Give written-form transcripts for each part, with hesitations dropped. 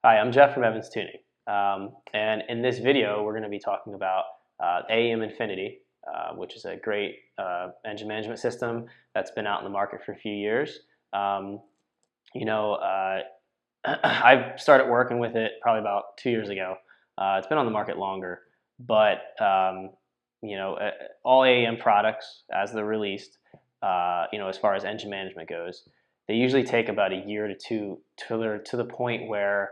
Hi, I'm Jeff from Evans Tuning, and in this video we're going to be talking about AEM Infinity, which is a great engine management system that's been out in the market for a few years. Um, you know, I started working with it probably about 2 years ago. It's been on the market longer, but you know, uh, all AEM products as they're released, as far as engine management goes, they usually take about a year to two to the point where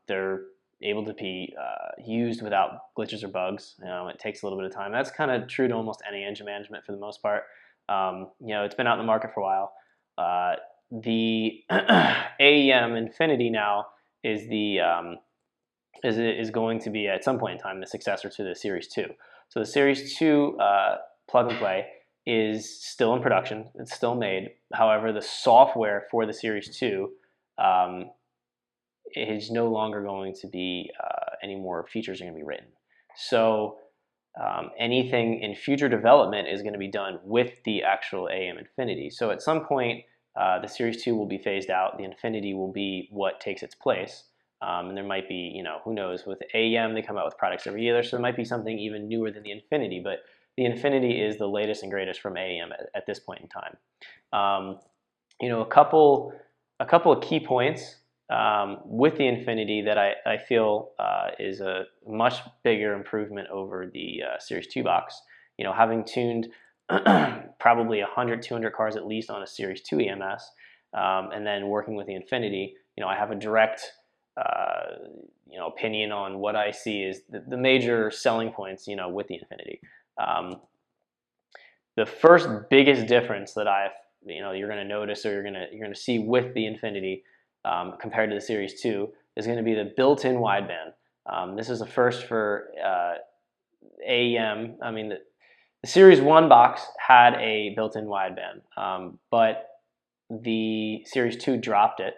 they're able to be used without glitches or bugs. It takes a little bit of time. That's kind of true to almost any engine management for the most part. It's been out in the market for a while. The AEM Infinity now is the is going to be at some point in time the successor to the Series 2. So the Series 2 plug and play is still in production. It's still made. However, the software for the Series 2 is no longer going to be any more features are going to be written. So anything in future development is going to be done with the actual AEM Infinity. So at some point, the Series 2 will be phased out. The Infinity will be what takes its place. And there might be, who knows, with AEM, they come out with products every year, so there might be something even newer than the Infinity, but the Infinity is the latest and greatest from AEM at this point in time. A couple of key points with the Infinity that I feel is a much bigger improvement over the Series 2 box. Having tuned probably 100, 200 cars at least on a Series 2 EMS, and then working with the Infinity, I have a direct opinion on what I see is the major selling points, with the Infinity. The first biggest difference that you're going to notice or you're going to see with the Infinity compared to the Series 2 is going to be the built-in wideband. This is a first for AEM. I mean, the Series 1 box had a built-in wideband, but the Series 2 dropped it,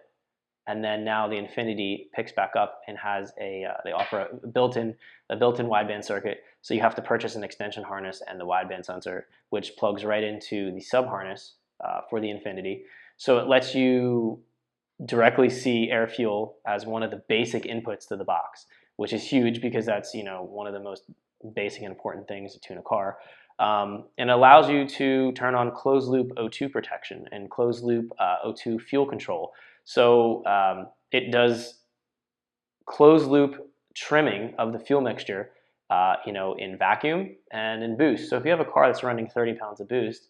and then now the Infinity picks back up and has they offer a built-in wideband circuit. So you have to purchase an extension harness and the wideband sensor, which plugs right into the sub harness for the Infinity. So it lets you directly see air fuel as one of the basic inputs to the box, which is huge because that's one of the most basic and important things to tune a car. And allows you to turn on closed loop O2 protection and closed loop O2 fuel control. So it does closed loop trimming of the fuel mixture, in vacuum and in boost. So if you have a car that's running 30 pounds of boost,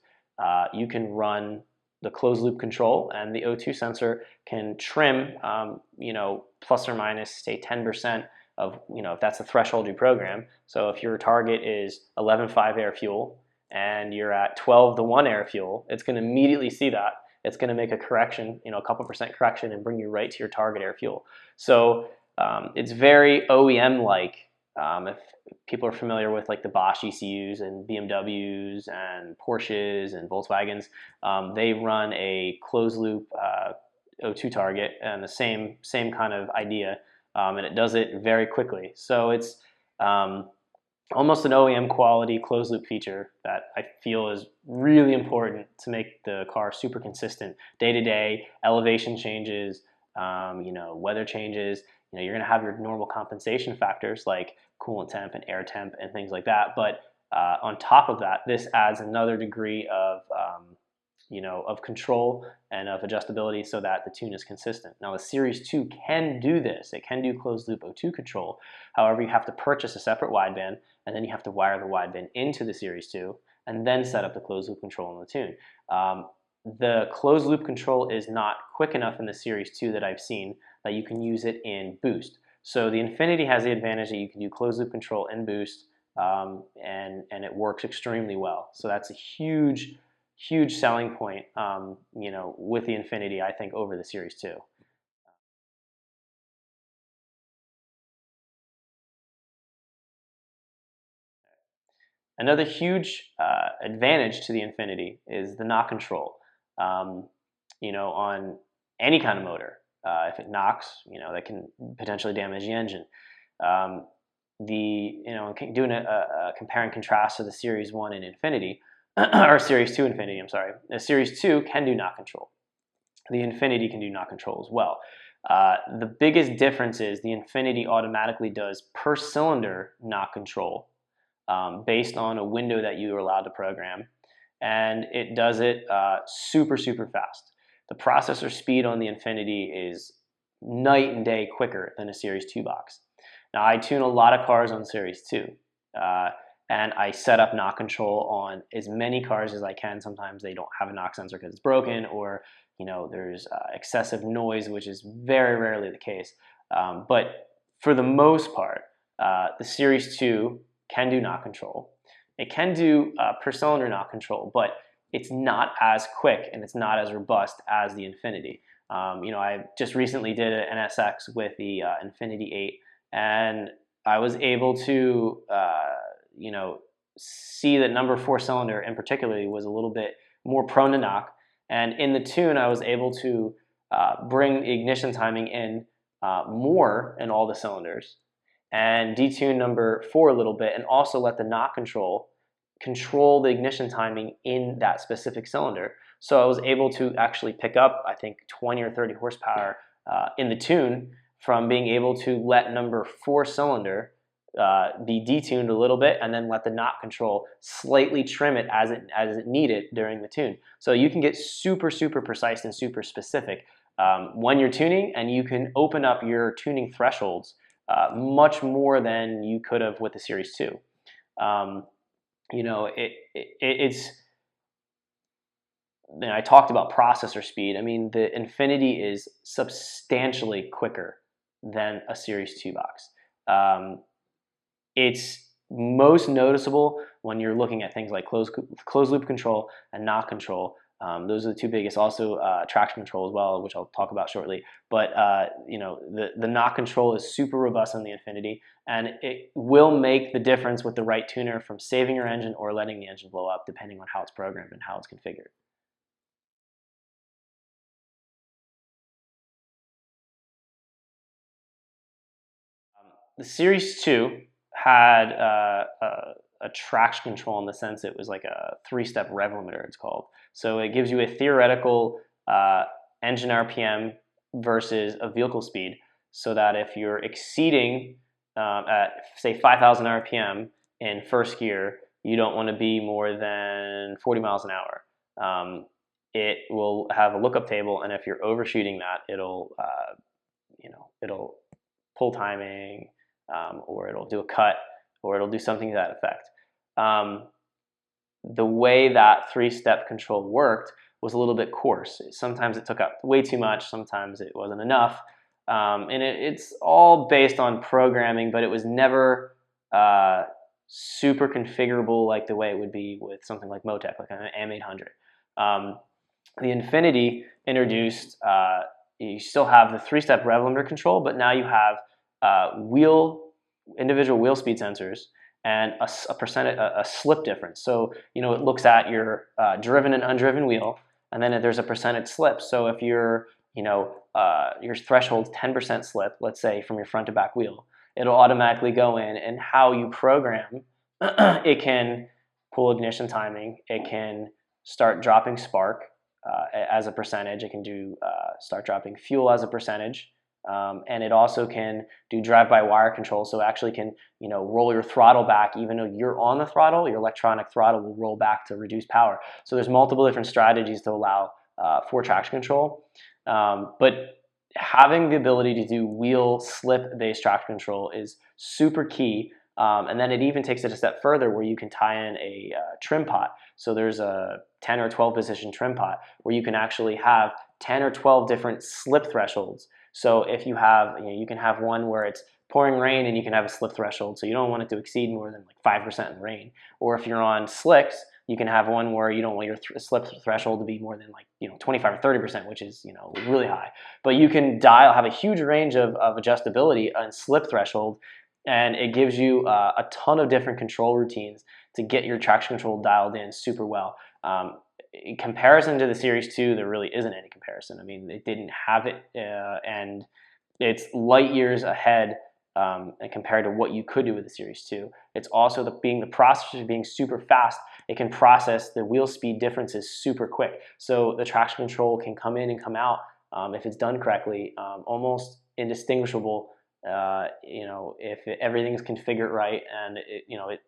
you can run the closed loop control, and the O2 sensor can trim, plus or minus, say 10% of, if that's the threshold you program. So if your target is 11.5 air fuel and you're at 12:1 air fuel, it's going to immediately see that. It's going to make a correction, a couple percent correction, and bring you right to your target air fuel. So it's very OEM-like. If people are familiar with like the Bosch ECUs and BMWs and Porsches and Volkswagens, they run a closed loop O2 target and the same kind of idea, and it does it very quickly. So it's almost an OEM quality closed loop feature that I feel is really important to make the car super consistent day to day. Elevation changes, weather changes. You're going to have your normal compensation factors like coolant temp and air temp and things like that. But on top of that, this adds another degree of of control and of adjustability so that the tune is consistent. Now the Series 2 can do this. It can do closed loop O2 control. However, you have to purchase a separate wideband, and then you have to wire the wideband into the Series 2 and then set up the closed loop control on the tune. The closed loop control is not quick enough in the Series 2 that I've seen that you can use it in boost. So the Infinity has the advantage that you can do closed loop control in boost, and it works extremely well. So that's a huge selling point, with the Infinity, I think, over the Series 2. Another huge advantage to the Infinity is the knock control. On any kind of motor, if it knocks, that can potentially damage the engine. Doing a compare and contrast to the Series 1 and Infinity, or Series 2 Infinity, I'm sorry. The Series 2 can do knock control. The Infinity can do knock control as well. The biggest difference is the Infinity automatically does per cylinder knock control based on a window that you are allowed to program, and it does it super, super fast. The processor speed on the Infinity is night and day quicker than a Series 2 box. Now, I tune a lot of cars on Series 2, uh, and I set up knock control on as many cars as I can. Sometimes they don't have a knock sensor because it's broken, or there's excessive noise, which is very rarely the case. But for the most part, the Series 2 can do knock control. It can do per cylinder knock control, but it's not as quick and it's not as robust as the Infinity. I just recently did an NSX with the Infinity 8, and I was able to, see that number 4 cylinder in particularly was a little bit more prone to knock. And in the tune, I was able to bring the ignition timing in more in all the cylinders and detune number 4 a little bit, and also let the knock control the ignition timing in that specific cylinder. So I was able to actually pick up, I think, 20 or 30 horsepower in the tune from being able to let number 4 cylinder be detuned a little bit, and then let the knock control slightly trim it as it needed during the tune. So you can get super, super precise and super specific when you're tuning, and you can open up your tuning thresholds much more than you could have with the Series 2. It's I talked about processor speed. I mean, the Infinity is substantially quicker than a Series 2 box. It's most noticeable when you're looking at things like closed loop control and knock control. Those are the two biggest. Also, traction control as well, which I'll talk about shortly. But the knock control is super robust on the Infinity, and it will make the difference with the right tuner from saving your engine or letting the engine blow up, depending on how it's programmed and how it's configured. The Series 2 had a traction control, in the sense it was like a 3-step rev limiter, it's called. So it gives you a theoretical engine RPM versus a vehicle speed, so that if you're exceeding at, say, 5,000 RPM in first gear, you don't want to be more than 40 miles an hour. It will have a lookup table, and if you're overshooting that, it'll pull timing, or it'll do a cut, or it'll do something to that effect. The way that 3-step control worked was a little bit coarse. Sometimes it took up way too much, sometimes it wasn't enough. And it's all based on programming, but it was never super configurable like the way it would be with something like Motec, like an AM800. The Infinity introduced, you still have the 3-step rev limiter control, but now you have individual wheel speed sensors and a slip difference. So it looks at your driven and undriven wheel, and then there's a percentage slip. So if your threshold's 10% slip, let's say from your front to back wheel, it'll automatically go in, and how you program, it can pull ignition timing, it can start dropping spark as a percentage, it can do start dropping fuel as a percentage. And it also can do drive-by-wire control, so it actually can roll your throttle back. Even though you're on the throttle, your electronic throttle will roll back to reduce power. So there's multiple different strategies to allow for traction control. But having the ability to do wheel slip-based traction control is super key. And then it even takes it a step further, where you can tie in a trim pot. So there's a 10 or 12 position trim pot where you can actually have 10 or 12 different slip thresholds. So if you have, you can have one where it's pouring rain, and you can have a slip threshold, so you don't want it to exceed more than like 5% in rain. Or if you're on slicks, you can have one where you don't want your slip threshold to be more than like 25 or 30%, which is really high. But you can have a huge range of adjustability and slip threshold, and it gives you a ton of different control routines to get your traction control dialed in super well. In comparison to the Series 2, there really isn't any comparison. I mean, it didn't have it, and it's light years ahead compared to what you could do with the Series 2. It's also the processor being super fast. It can process the wheel speed differences super quick. So the traction control can come in and come out if it's done correctly, almost indistinguishable. If everything's configured right, and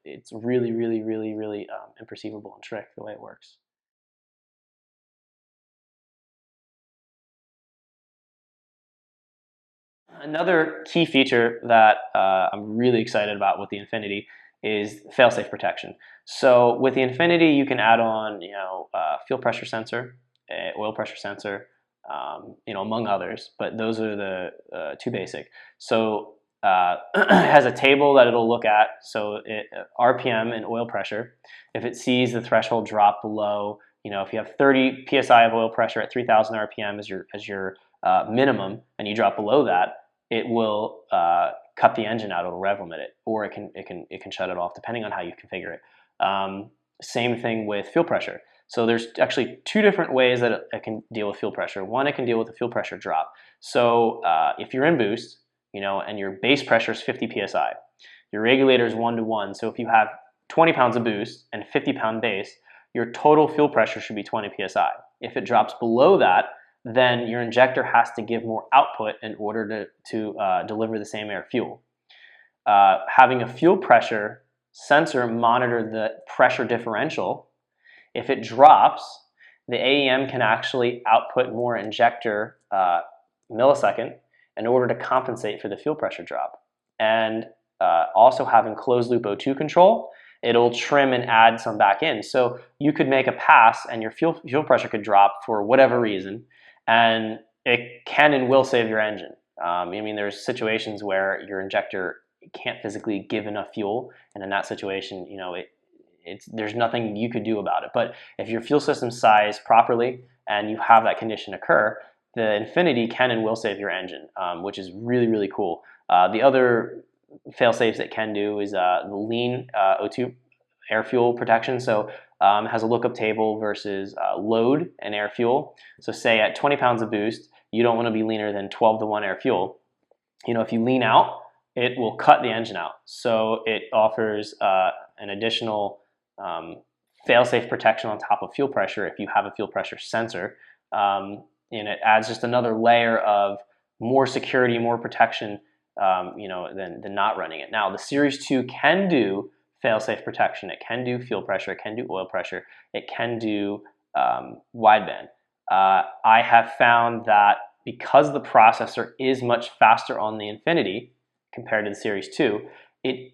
it's really, really, really, really imperceivable and trick the way it works. Another key feature that I'm really excited about with the Infinity is fail-safe protection. So with the Infinity, you can add on, fuel pressure sensor, oil pressure sensor, among others. But those are the two basic. So it has a table that it'll look at. So RPM and oil pressure. If it sees the threshold drop below, if you have 30 psi of oil pressure at 3,000 RPM as your minimum, and you drop below that, it will cut the engine out. It'll rev limit it, or it can shut it off depending on how you configure it. Same thing with fuel pressure. So there's actually two different ways that it can deal with fuel pressure. One, it can deal with the fuel pressure drop. So if you're in boost, and your base pressure is 50 psi, your regulator is 1:1. So if you have 20 pounds of boost and 50-pound base, your total fuel pressure should be 20 psi. If it drops below that, then your injector has to give more output in order to deliver the same air fuel. Having a fuel pressure sensor monitor the pressure differential, if it drops, the AEM can actually output more injector millisecond in order to compensate for the fuel pressure drop. And also having closed loop O2 control, it'll trim and add some back in. So you could make a pass and your fuel pressure could drop for whatever reason, and it can and will save your engine. There's situations where your injector can't physically give enough fuel, and in that situation, there's nothing you could do about it. But if your fuel system's sized properly and you have that condition occur, the Infinity can and will save your engine, which is really, really cool. The other fail-safes it can do is the lean O2 air fuel protection. So it has a lookup table versus load and air fuel. So say at 20 pounds of boost, you don't want to be leaner than 12:1 air fuel. If you lean out, it will cut the engine out. So it offers an additional fail-safe protection on top of fuel pressure if you have a fuel pressure sensor. And it adds just another layer of more security, more protection, than not running it. Now, the Series 2 can do fail-safe protection. It can do fuel pressure. It can do oil pressure. It can do wideband. I have found that because the processor is much faster on the Infinity compared to the Series 2, it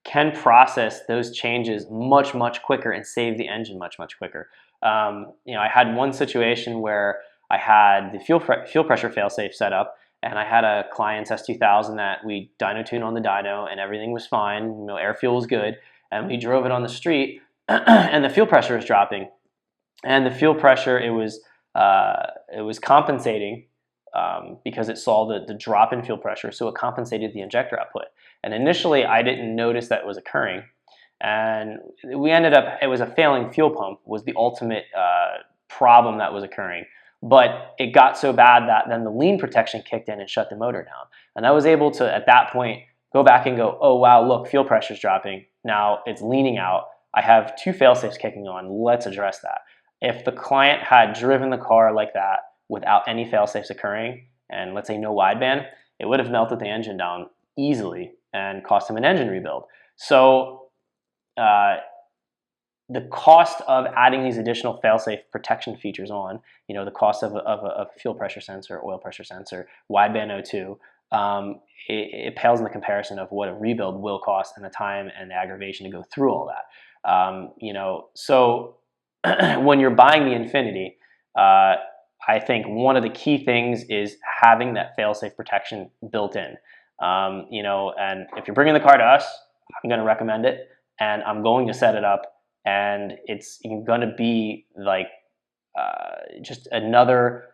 can process those changes much, much quicker and save the engine much, much quicker. I had one situation where I had the fuel pressure fail-safe set up, and I had a client's S2000 that we dyno tuned on the dyno, and everything was fine. Air fuel was good, and we drove it on the street, and the fuel pressure was dropping. And the fuel pressure, it was compensating because it saw the drop in fuel pressure, so it compensated the injector output. And initially, I didn't notice that it was occurring, and we ended up, it was a failing fuel pump was the ultimate problem that was occurring. But it got so bad that then the lean protection kicked in and shut the motor down. And I was able to, at that point, go back and go, oh wow, look, fuel pressure's dropping. Now it's leaning out. I have two fail-safes kicking on. Let's address that. If the client had driven the car like that without any fail-safes occurring, and let's say no wideband, it would have melted the engine down easily and cost him an engine rebuild. So the cost of adding these additional fail-safe protection features on, the cost of a fuel pressure sensor, oil pressure sensor, wideband O2, it pales in the comparison of what a rebuild will cost and the time and the aggravation to go through all that. So when you're buying the Infinity, I think one of the key things is having that fail-safe protection built in. And if you're bringing the car to us, I'm going to recommend it, and I'm going to set it up. And it's going to be like just another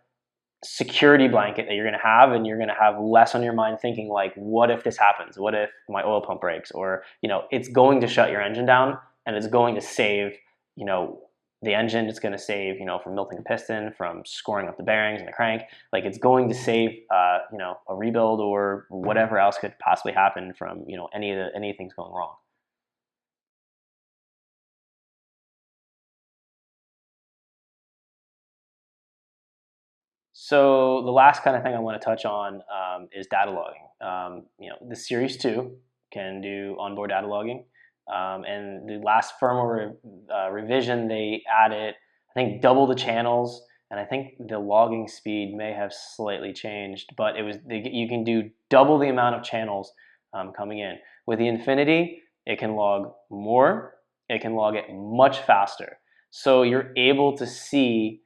security blanket that you're going to have, and you're going to have less on your mind thinking like, what if this happens? What if my oil pump breaks? Or, it's going to shut your engine down, and it's going to save, the engine. It's going to save, from melting a piston, from scoring up the bearings and the crank. Like, it's going to save, a rebuild or whatever else could possibly happen from, any things going wrong. So the last kind of thing I want to touch on is data logging. The Series 2 can do onboard data logging. And the last firmware revision, they added, I think, double the channels, and I think the logging speed may have slightly changed, but you can do double the amount of channels coming in. With the Infinity, it can log more, it can log it much faster. So you're able to see,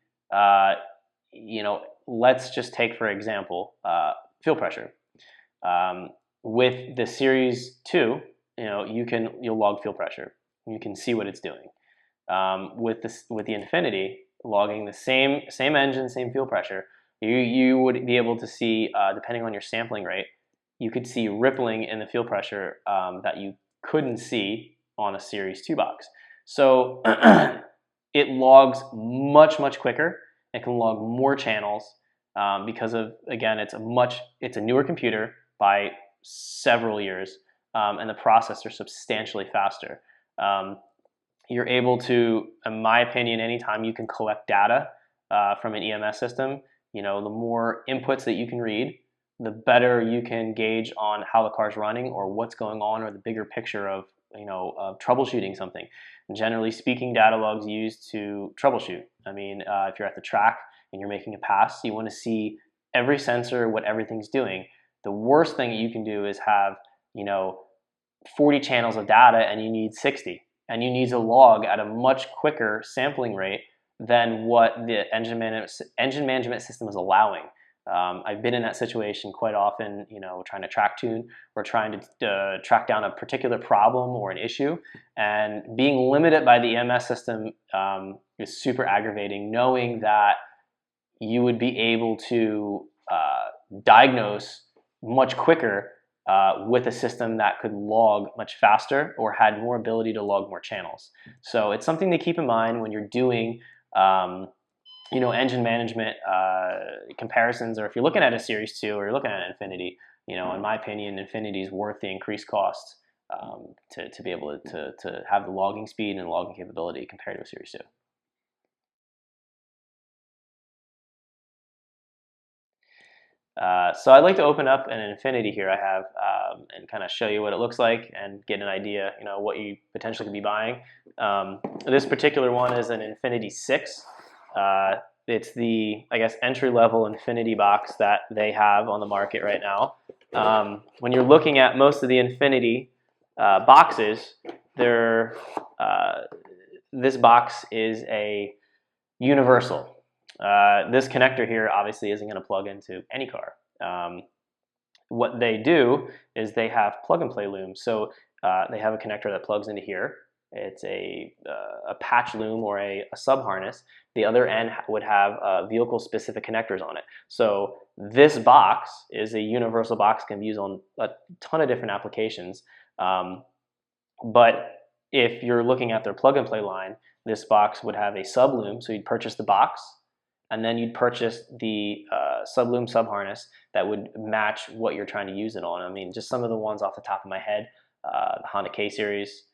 let's just take, for example, fuel pressure. With the Series 2, you'll log fuel pressure. You can see what it's doing. With the Infinity, logging the same engine, same fuel pressure, you would be able to see, depending on your sampling rate, you could see rippling in the fuel pressure that you couldn't see on a Series 2 box. So it logs much quicker. It can log more channels because of, again, it's a newer computer by several years, and the processor substantially faster. You're able to, in my opinion, anytime you can collect data from an EMS system, the more inputs that you can read, the better you can gauge on how the car's running or what's going on, or the bigger picture of troubleshooting something. And generally speaking, data logs used to troubleshoot. I mean, if you're at the track and you're making a pass, you want to see every sensor, what everything's doing. The worst thing you can do is have 40 channels of data and you need 60, and you need to log at a much quicker sampling rate than what the engine management system is allowing. I've been in that situation quite often, trying to track tune or trying to track down a particular problem or an issue, and being limited by the EMS system is super aggravating, knowing that you would be able to diagnose much quicker with a system that could log much faster or had more ability to log more channels. So it's something to keep in mind when you're doing engine management comparisons, or if you're looking at a Series 2 or you're looking at an Infinity. In my opinion, Infinity is worth the increased cost to be able to have the logging speed and logging capability compared to a Series 2. So I'd like to open up an Infinity here I have and kind of show you what it looks like and get an idea, what you potentially could be buying. This particular one is an Infinity 6. It's the, I guess, entry-level Infinity box that they have on the market right now. When you're looking at most of the Infinity boxes, this box is a universal. This connector here obviously isn't going to plug into any car. What they do is they have plug-and-play looms. So they have a connector that plugs into here. It's a patch loom or a sub-harness. The other end would have vehicle-specific connectors on it. So this box is a universal box, can be used on a ton of different applications. But if you're looking at their plug-and-play line, this box would have a sub-loom. So you'd purchase the box, and then you'd purchase the sub-loom sub-harness that would match what you're trying to use it on. I mean, just some of the ones off the top of my head, the Honda K Series,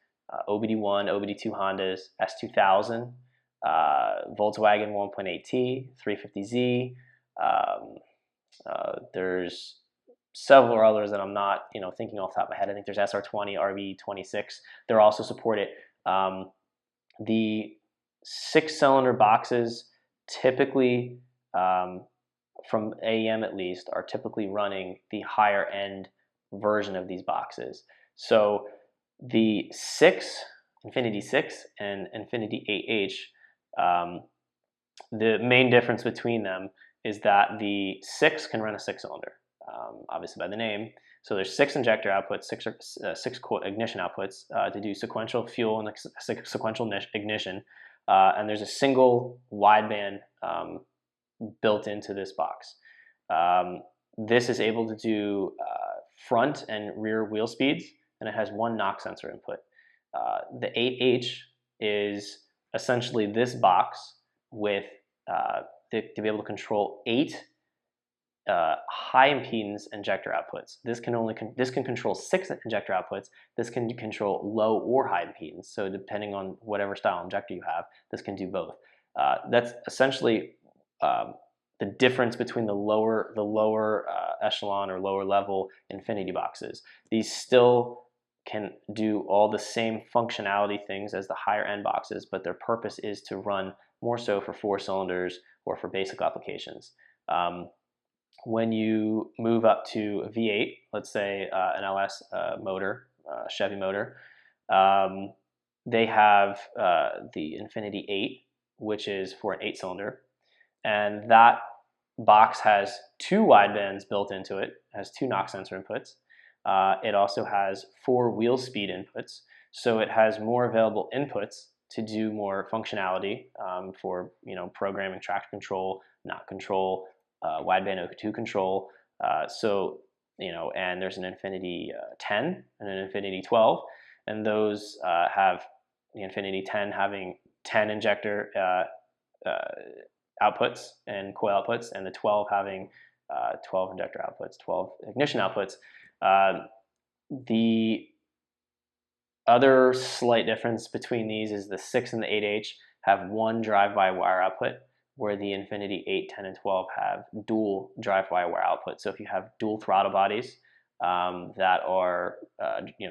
OBD1, OBD2 Hondas, S2000, Volkswagen 1.8T, 350Z. There's several others that I'm not thinking off the top of my head. I think there's SR20, RB26. They're also supported. The 6-cylinder boxes typically, from AEM at least, are typically running the higher end version of these boxes. So the Infinity 6 and Infinity 8H, the main difference between them is that the 6 can run a 6-cylinder, obviously by the name. So there's 6 injector outputs, 6 ignition outputs to do sequential fuel and sequential ignition. And there's a single wideband built into this box. This is able to do front and rear wheel speeds, and it has one knock sensor input. The 8H is essentially this box with to be able to control 8 high impedance injector outputs. This can control 6 injector outputs. This can control low or high impedance. So depending on whatever style injector you have, this can do both. That's essentially the difference between the lower echelon or lower level Infinity boxes. These still can do all the same functionality things as the higher end boxes, but their purpose is to run more so for 4 cylinders or for basic applications. When you move up to a V8, let's say an LS motor, Chevy motor, they have the Infinity 8, which is for an 8-cylinder, and that box has 2 widebands built into it, has 2 knock sensor inputs. It also has 4 wheel speed inputs, so it has more available inputs to do more functionality for programming traction control, knock control, wideband O2 control. And there's an Infinity 10 and an Infinity 12, and those have the Infinity 10 having 10 injector outputs and coil outputs, and the 12 having 12 injector outputs, 12 ignition outputs. The other slight difference between these is the 6 and the 8H have 1 drive-by-wire output, where the Infinity 8, 10, and 12 have dual drive-by-wire output. So if you have dual throttle bodies that are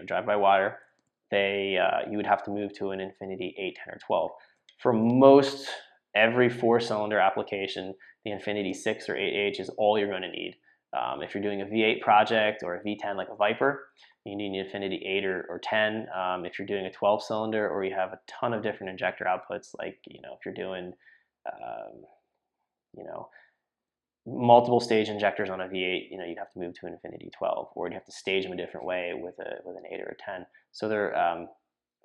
drive-by-wire, you would have to move to an Infinity 8, 10, or 12. For most every 4-cylinder application, the Infinity 6 or 8H is all you're going to need. If you're doing a V8 project or a V10 like a Viper, you need an Infinity 8 or 10. If you're doing a 12-cylinder or you have a ton of different injector outputs, like if you're doing multiple stage injectors on a V8, you'd have to move to an Infinity 12, or you'd have to stage them a different way with an 8 or a 10. So they're a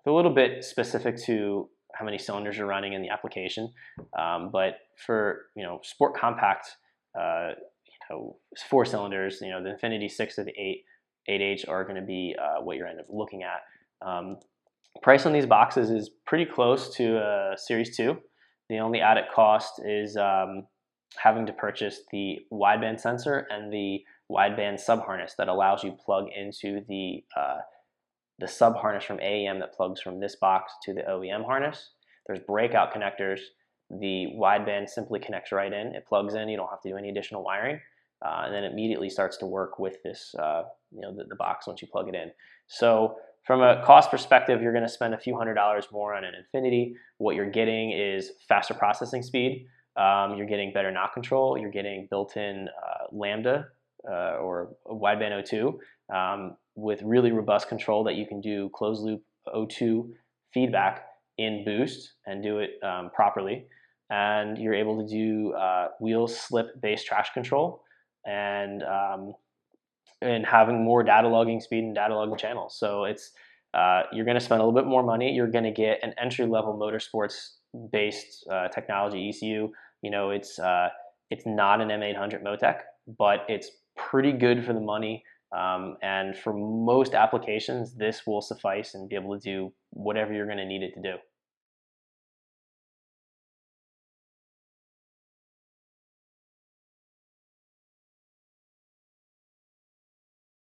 little bit specific to how many cylinders you're running in the application. But for sport compact 4 cylinders, the Infinity 6 or the 8H are going to be what you're end up looking at. Price on these boxes is pretty close to Series 2. The only added cost is having to purchase the wideband sensor and the wideband sub-harness that allows you to plug into the sub-harness from AEM that plugs from this box to the OEM harness. There's breakout connectors. The wideband simply connects right in. It plugs in. You don't have to do any additional wiring. And then it immediately starts to work with this, the box once you plug it in. So from a cost perspective, you're going to spend a few $100s more on an Infinity. What you're getting is faster processing speed. You're getting better knock control. You're getting built-in Lambda or wideband O2 with really robust control that you can do closed loop O2 feedback in boost and do it properly. And you're able to do wheel slip based traction control and having more data logging speed and data logging channels. So it's you're going to spend a little bit more money. You're going to get an entry level motorsports based technology ECU. It's not an M800 Motec, but it's pretty good for the money. And for most applications, this will suffice and be able to do whatever you're going to need it to do.